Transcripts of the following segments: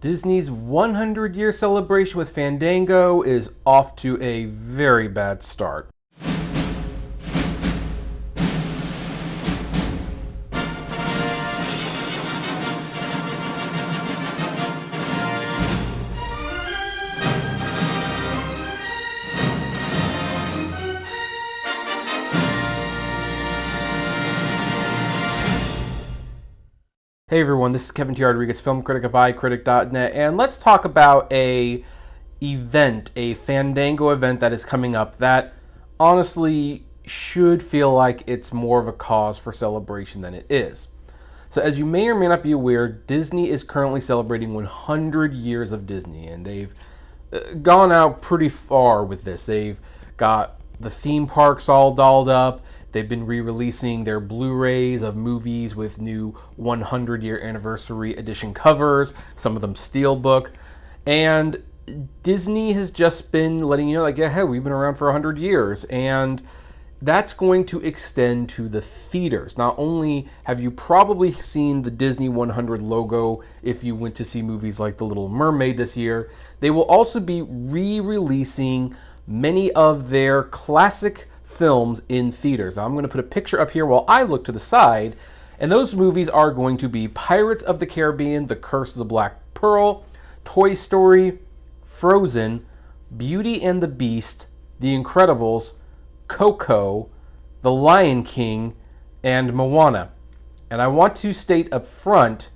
Disney's 100-year celebration with Fandango is off to a very bad start. Hey everyone, this is Kevin T. Rodriguez, film critic of iCritic.net, and let's talk about a Fandango event that is coming up that honestly should feel like it's more of a cause for celebration than it is. So as you may or may not be aware, Disney is currently celebrating 100 years of Disney, and they've gone out pretty far with this. They've got the theme parks all dolled up. They've been re-releasing their Blu-rays of movies with new 100-year anniversary edition covers, some of them steelbook. And Disney has just been letting you know, like, yeah, hey, we've been around for 100 years. And that's going to extend to the theaters. Not only have you probably seen the Disney 100 logo if you went to see movies like The Little Mermaid this year, they will also be re-releasing many of their classic films in theaters. Now, I'm going to put a picture up here while I look to the side, and those movies are going to be Pirates of the Caribbean, The Curse of the Black Pearl, Toy Story, Frozen, Beauty and the Beast, The Incredibles, Coco, The Lion King, and Moana. And I want to state up front,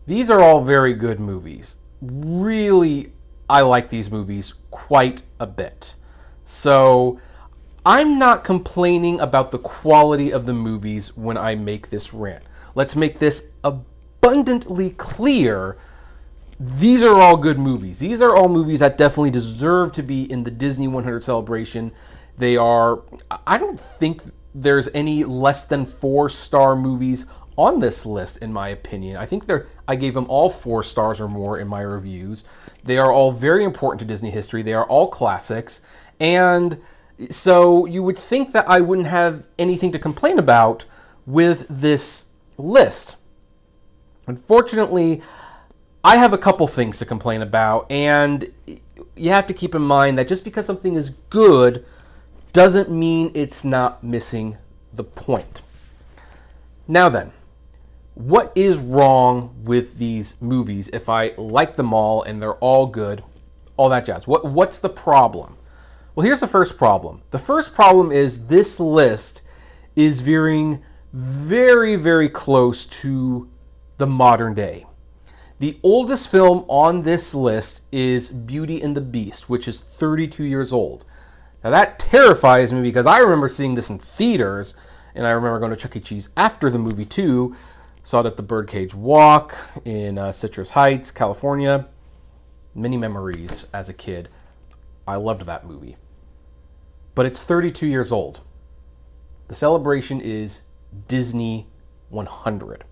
these are all very good movies. Really, I like these movies quite a bit. So I'm not complaining about the quality of the movies when I make this rant. Let's make this abundantly clear. These are all good movies. These are all movies that definitely deserve to be in the Disney 100 celebration. They are, I don't think there's any less than 4-star movies on this list, in my opinion. I think I gave them all 4 stars or more in my reviews. They are all very important to Disney history. They are all classics. And so you would think that I wouldn't have anything to complain about with this list. Unfortunately, I have a couple things to complain about, and you have to keep in mind that just because something is good doesn't mean it's not missing the point. Now then, what is wrong with these movies if I like them all and they're all good, all that jazz? What's the problem? Well, here's the first problem. The first problem is this list is veering very, very close to the modern day. The oldest film on this list is Beauty and the Beast, which is 32 years old. Now that terrifies me because I remember seeing this in theaters, and I remember going to Chuck E. Cheese after the movie too. Saw it at the Birdcage Walk in Citrus Heights, California. Many memories as a kid. I loved that movie. But it's 32 years old. The celebration is Disney 100.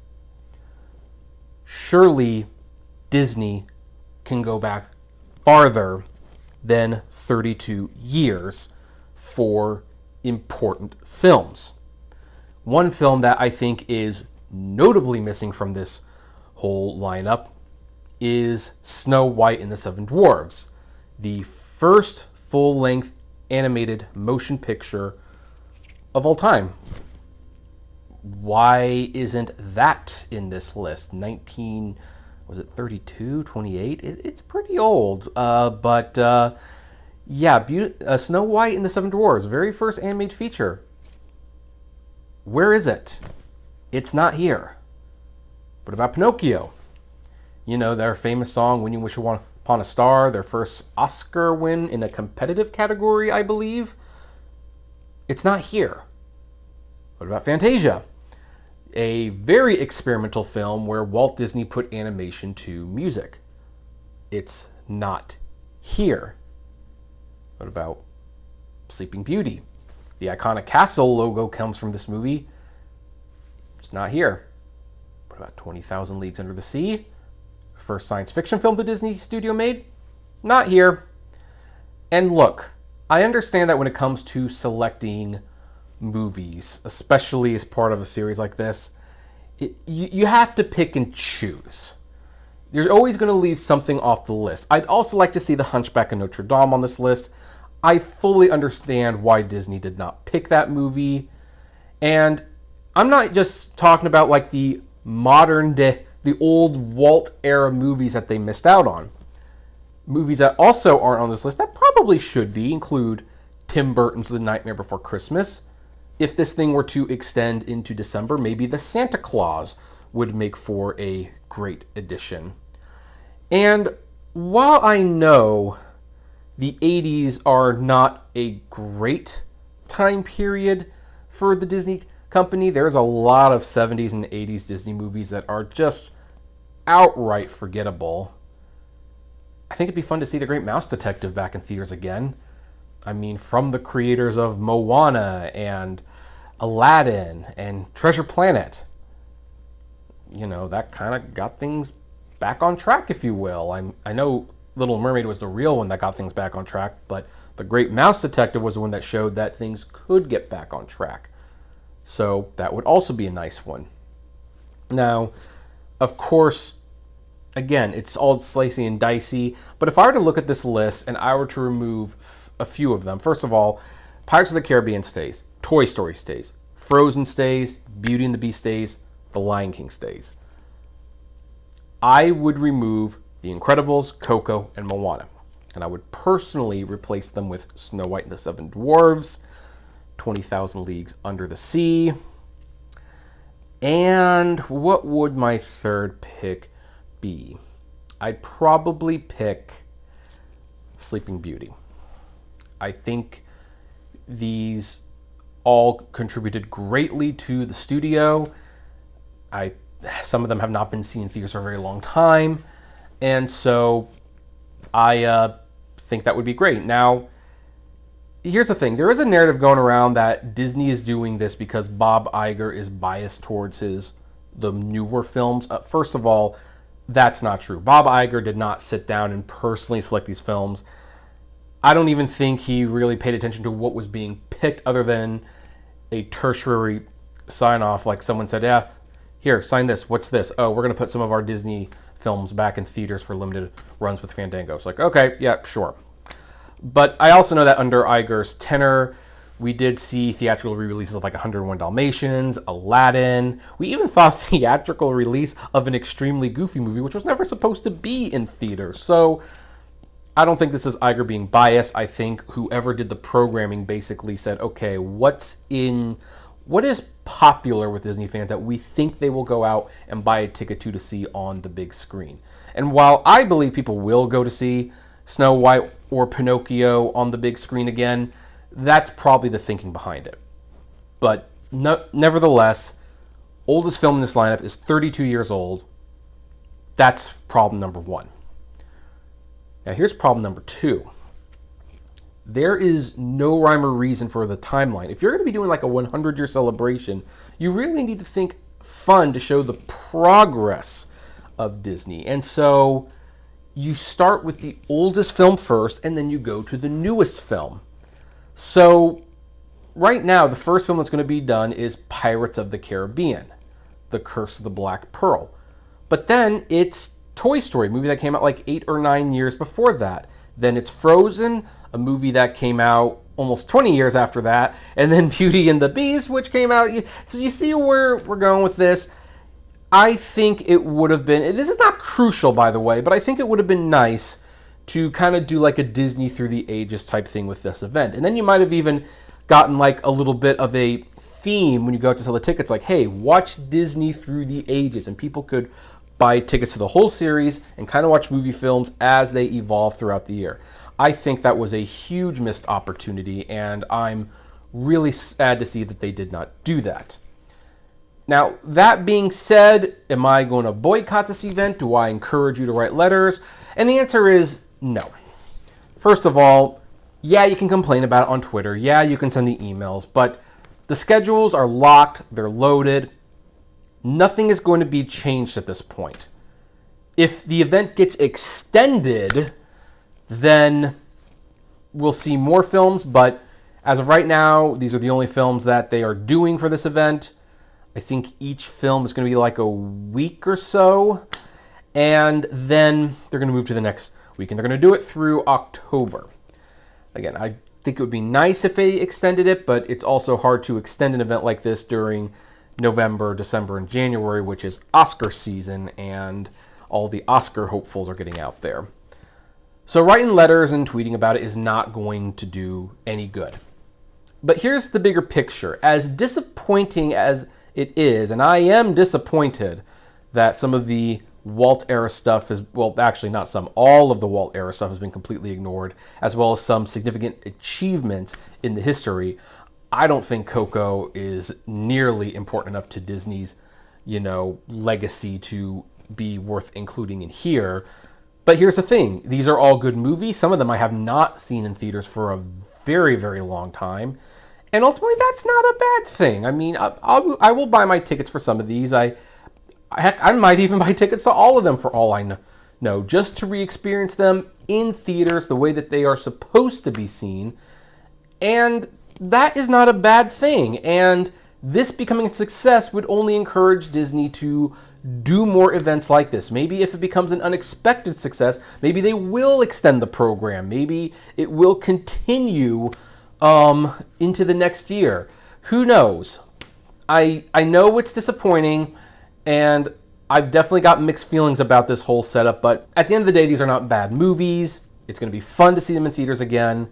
Surely Disney can go back farther than 32 years for important films. One film that I think is notably missing from this whole lineup is Snow White and the Seven Dwarfs, the first full-length animated motion picture of all time. Why isn't that in this list? 32, 28? It's pretty old. Yeah, Snow White and the Seven Dwarfs, very first animated feature. Where is it? It's not here. What about Pinocchio? You know, their famous song, When You Wish Upon a Star, their first Oscar win in a competitive category, I believe. It's not here. What about Fantasia? A very experimental film where Walt Disney put animation to music. It's not here. What about Sleeping Beauty? The iconic castle logo comes from this movie. It's not here. What about 20,000 Leagues Under the Sea? First science fiction film the Disney studio made? Not here. And look, I understand that when it comes to selecting movies, especially as part of a series like this, you have to pick and choose. You're always going to leave something off the list. I'd also like to see The Hunchback of Notre Dame on this list. I fully understand why Disney did not pick that movie. And I'm not just talking about like the modern day, the old Walt era movies that they missed out on. Movies that also aren't on this list that probably should be include Tim Burton's The Nightmare Before Christmas. If this thing were to extend into December, maybe The Santa Claus would make for a great addition. And while I know the 80s are not a great time period for the Disney company, there's a lot of 70s and 80s Disney movies that are just outright forgettable. I think it'd be fun to see The Great Mouse Detective back in theaters again. I mean, from the creators of Moana and Aladdin and Treasure Planet. You know, that kind of got things back on track, if you will. I know Little Mermaid was the real one that got things back on track, but The Great Mouse Detective was the one that showed that things could get back on track. So that would also be a nice one. Now, of course, again, it's all slicey and dicey, but if I were to look at this list and I were to remove a few of them, first of all, Pirates of the Caribbean stays, Toy Story stays, Frozen stays, Beauty and the Beast stays, The Lion King stays. I would remove The Incredibles, Coco, and Moana. And I would personally replace them with Snow White and the Seven Dwarfs, 20,000 Leagues Under the Sea. And what would my third pick be? I'd probably pick Sleeping Beauty. I think these all contributed greatly to the studio. Some of them have not been seen in theaters for a very long time, and so I think that would be great. Now, here's the thing. There is a narrative going around that Disney is doing this because Bob Iger is biased towards the newer films. First of all, that's not true. Bob Iger did not sit down and personally select these films. I don't even think he really paid attention to what was being picked other than a tertiary sign-off, like someone said, yeah, here, sign this. What's this? Oh, we're going to put some of our Disney films back in theaters for limited runs with Fandango. It's like, okay, yeah, sure. But I also know that under Iger's tenor, we did see theatrical re-releases of like 101 Dalmatians, Aladdin. We even saw a theatrical release of an extremely goofy movie, which was never supposed to be in theaters. So I don't think this is Iger being biased. I think whoever did the programming basically said, okay, what is popular with Disney fans that we think they will go out and buy a ticket to see on the big screen. And while I believe people will go to see Snow White or Pinocchio on the big screen again, that's probably the thinking behind it. But nevertheless, oldest film in this lineup is 32 years old. That's problem number one. Now here's problem number two. There is no rhyme or reason for the timeline. If you're going to be doing like a 100-year celebration, you really need to think fun to show the progress of Disney. And so you start with the oldest film first, and then you go to the newest film. So right now, the first film that's going to be done is Pirates of the Caribbean, The Curse of the Black Pearl. But then it's Toy Story, a movie that came out like 8 or 9 years before that. Then it's Frozen, a movie that came out almost 20 years after that, and then Beauty and the Beast, which came out. So you see where we're going with this. I think it would have been, this is not crucial, by the way, but I think it would have been nice to kind of do like a Disney through the ages type thing with this event. And then you might have even gotten like a little bit of a theme when you go out to sell the tickets, like, hey, watch Disney through the ages, and people could buy tickets to the whole series and kind of watch movie films as they evolve throughout the year. I think that was a huge missed opportunity, and I'm really sad to see that they did not do that. Now, that being said, am I going to boycott this event? Do I encourage you to write letters? And the answer is no. First of all, yeah, you can complain about it on Twitter. Yeah, you can send the emails, but the schedules are locked, they're loaded. Nothing is going to be changed at this point. If the event gets extended, then we'll see more films, but as of right now, these are the only films that they are doing for this event. I think each film is going to be like a week or so, and then they're going to move to the next weekend. They're going to do it through October. Again, I think it would be nice if they extended it, but it's also hard to extend an event like this during November, December, and January, which is Oscar season, and all the Oscar hopefuls are getting out there. So writing letters and tweeting about it is not going to do any good. But here's the bigger picture. As disappointing as it is, and I am disappointed that some of the Walt era stuff is, well, actually not some, all of the Walt era stuff has been completely ignored, as well as some significant achievements in the history. I don't think Coco is nearly important enough to Disney's, legacy to be worth including in here. But here's the thing. These are all good movies. Some of them I have not seen in theaters for a very, very long time. And ultimately, that's not a bad thing. I mean, I will buy my tickets for some of these. I might even buy tickets to all of them for all I know, just to re-experience them in theaters the way that they are supposed to be seen. And that is not a bad thing. And this becoming a success would only encourage Disney to do more events like this. Maybe if it becomes an unexpected success, maybe they will extend the program. Maybe it will continue into the next year. Who knows? I know it's disappointing, and I've definitely got mixed feelings about this whole setup, but at the end of the day, these are not bad movies. It's going to be fun to see them in theaters again.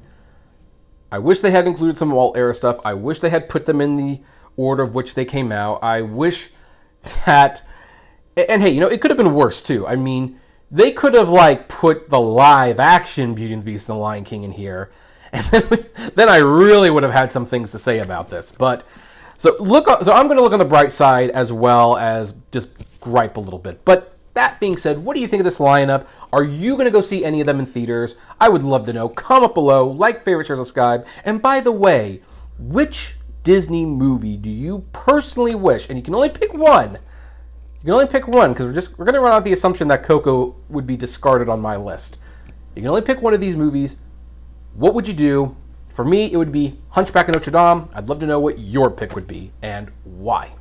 I wish they had included some Walt era stuff. I wish they had put them in the order of which they came out. I wish that, and hey, it could have been worse too. I mean, they could have put the live action Beauty and the Beast and the Lion King in here, and then I really would have had some things to say about this. But so I'm going to look on the bright side as well as just gripe a little bit. But that being said, what do you think of this lineup? Are you going to go see any of them in theaters? I would love to know. Comment below, like, favorite, share, subscribe. And by the way, which Disney movie do you personally wish? And you can only pick one. You can only pick one because we're going to run out the assumption that Coco would be discarded on my list. You can only pick one of these movies. What would you do? For me, it would be Hunchback of Notre Dame. I'd love to know what your pick would be and why.